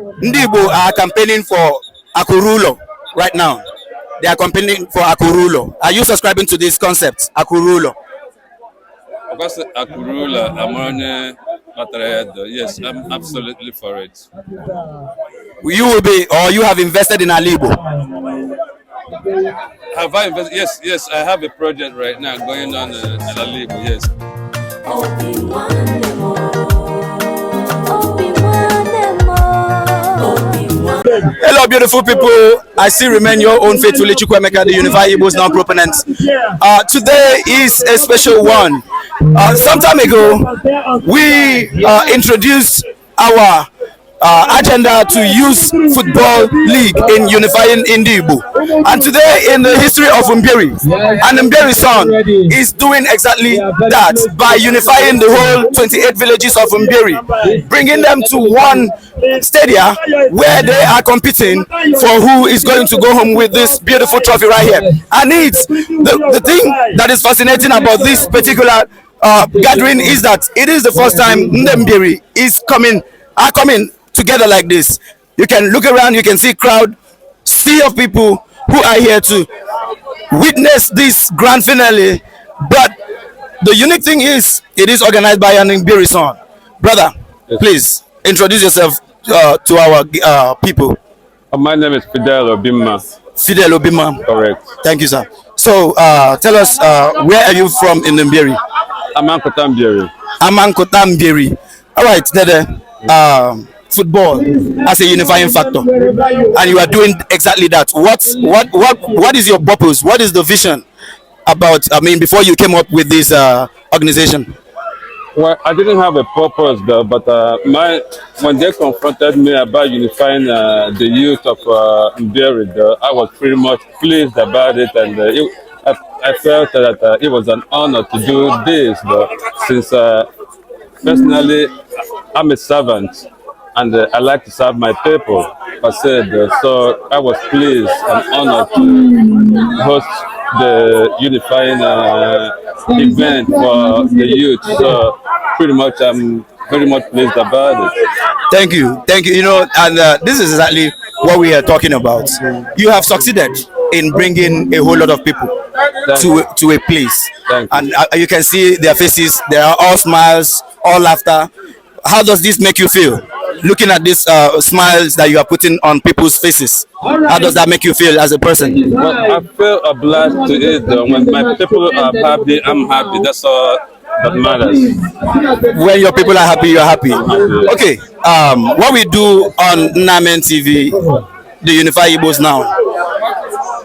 Ndibo are campaigning for Akurulo right now. They are campaigning for Akurulo. Are you subscribing to this concept, Akurulo? Of course, Akurula, Amone, Matarayado. Yes, I'm absolutely for it. You will be, or you have invested in Alibo? Have I invested? Yes, yes, I have a project right now going on in Alibo, yes. Hello, beautiful people. I still remain your own faithfully Chukwemeka, the Unifying Igbos non-proponent. Today is a special one. Some time ago, we introduced our agenda to use football league in unifying Indibo. And today in the history of Mbiri, and Mbiri son is doing exactly that by unifying the whole 28 villages of Mbiri, bringing them to one stadium where they are competing for who is going to go home with this beautiful trophy right here. And it's the thing that is fascinating about this particular gathering is that it is the first time Mbiri is coming together like this. You can look around, you can see crowd, sea of people who are here to witness this grand finale. But the unique thing is, it is organized by an Mbiri son. Brother, yes. Please introduce yourself to our people. My name is FIDEL OBIMMA. FIDEL OBIMMA. Correct. Thank you, sir. So tell us, where are you from in Mbiri? Amankotambiri. Amankotambiri. All right, Dede. Football as a unifying factor, and you are doing exactly that. What is your purpose? What is the vision about? I mean, before you came up with this organization. Well, I didn't have a purpose though, but when they confronted me about unifying the youth of Mbiri, I was pretty much pleased about it, and I felt that it was an honor to do this, since personally I'm a servant. And I like to serve my people, I said. So I was pleased and honored to host the unifying event for the youth. So pretty much I'm very much pleased about it. Thank you. Thank you. You know, and this is exactly what we are talking about. You have succeeded in bringing a whole lot of people to a place. And you can see their faces. They are all smiles, all laughter. How does this make you feel? Looking at these smiles that you are putting on people's faces, how does that make you feel as a person? Well, I feel obliged to it. When my people are happy, I'm happy. That's all that matters. When your people are happy, you're happy. Okay. What we do on Namen TV, the Unify Igbos now.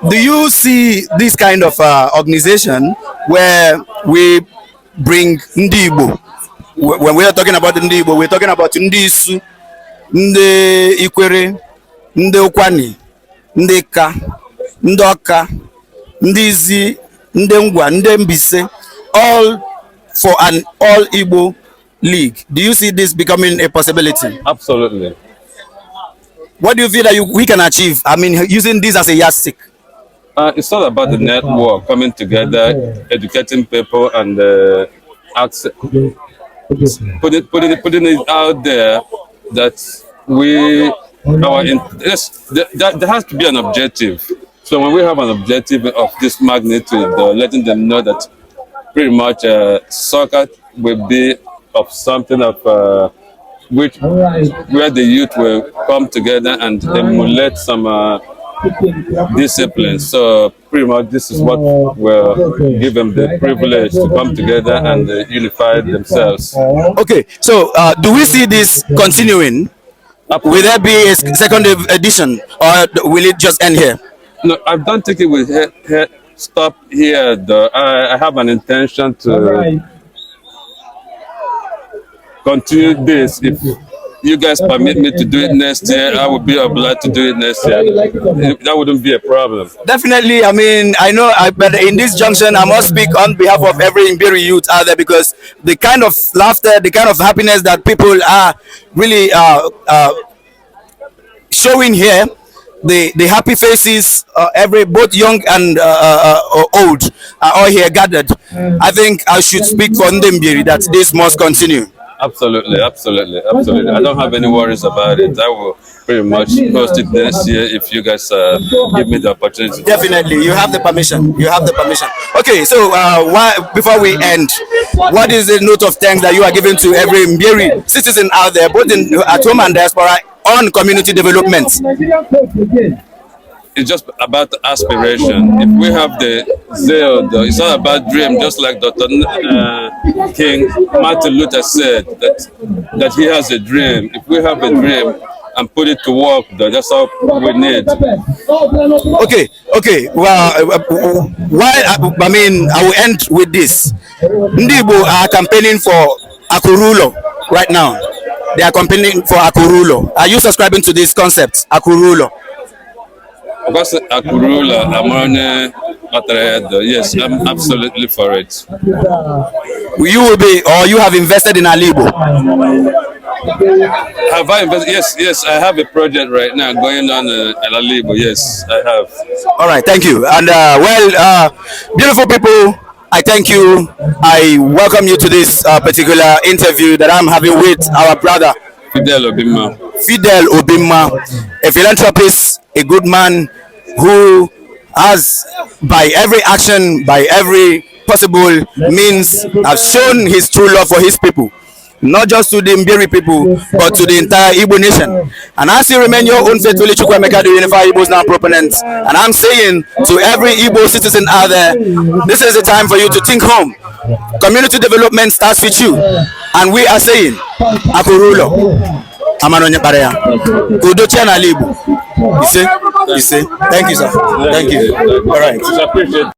Do you see this kind of organization where we bring Ndibo? When we are talking about Ndibo, we're talking about Ndisu, Nde Ikwere, Nde Ukwani, Nde Ka, Ndoka, Ndizi, Nde Ngwa, Nde Mbise, all for an all Igbo league. Do you see this becoming a possibility? Absolutely. What do you feel that we can achieve? I mean, using this as a yardstick. It's all about the network coming together, educating people, and putting it out there that there has to be an objective. So when we have an objective of this magnitude, letting them know that pretty much soccer will be of something of where the youth will come together and emulate some discipline. So pretty much this is what will give them the privilege to come together and unify themselves. Okay, so do we see this continuing? Will there be a second edition, or will it just end here? No, I don't think it will stop here though. I have an intention to continue this. If you guys permit me to do it next year, I will be obliged to do it next year. That wouldn't be a problem. Definitely. I mean, I know, but in this junction, I must speak on behalf of every Mbiri youth out there, because the kind of laughter, the kind of happiness that people are really showing here, the happy faces, both young and old, are all here gathered. I think I should speak for Mbiri that this must continue. Absolutely, absolutely, absolutely. I don't have any worries about it. I will pretty much post it next year if you guys give me the opportunity. Definitely, you have the permission. You have the permission. Okay, so before we end, what is the note of thanks that you are giving to every Mberi citizen out there, both at home and diaspora, on community development? It's just about aspiration. If we have the zeal, it's not about dream. Just like Dr. King Martin Luther said that he has a dream. If we have a dream and put it to work, that's all we need. Okay. Well, I mean, I will end with this. Ndibo are campaigning for Akurulo right now. They are campaigning for Akurulo. Are you subscribing to this concept, Akurulo? Because Akurula, yes, I'm absolutely for it. You will be, or you have invested in Alibo? Have I invested? Yes, I have a project right now going on in Alibo. Yes, I have. All right, thank you. And beautiful people, I thank you. I welcome you to this particular interview that I'm having with our brother, FIDEL OBIMMA. FIDEL OBIMMA, a philanthropist, a good man who has, by every action, by every possible means, has shown his true love for his people. Not just to the Mberi people, but to the entire Igbo nation. And I still remain your own faithful Chukwuemeka, the Unified Igbo's now proponent. And I'm saying to every Igbo citizen out there, this is the time for you to think home. Community development starts with you. And we are saying, Akurulo. Amanonye Pareya. Udochia na Libu. You see? Thank you, sir. Thank you. All right.